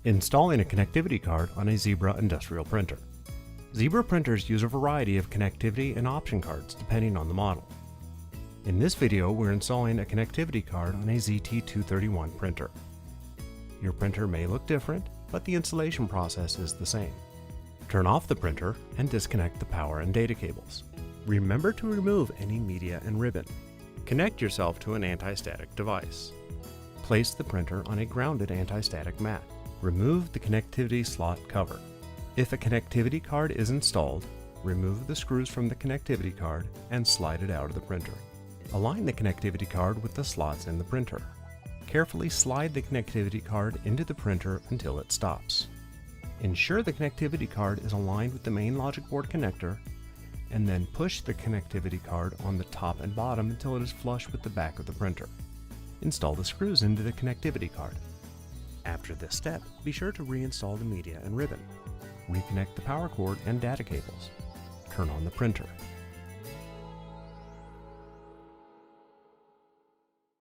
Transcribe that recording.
Installing a connectivity card on a Zebra industrial printer. Zebra printers use a variety of connectivity and option cards depending on the model. In this video, we're installing a connectivity card on a ZT231 printer. Your printer may look different, but the installation process is the same. Turn off the printer and disconnect the power and data cables. Remember to remove any media and ribbon. Connect yourself to an anti-static device. Place the printer on a grounded anti-static mat. Remove the connectivity slot cover. If a connectivity card is installed, remove the screws from the connectivity card and slide it out of the printer. Align the connectivity card with the slots in the printer. Carefully slide the connectivity card into the printer until it stops. Ensure the connectivity card is aligned with the main logic board connector, and then push the connectivity card on the top and bottom until it is flush with the back of the printer. Install the screws into the connectivity card. After this step, be sure to reinstall the media and ribbon. Reconnect the power cord and data cables. Turn on the printer.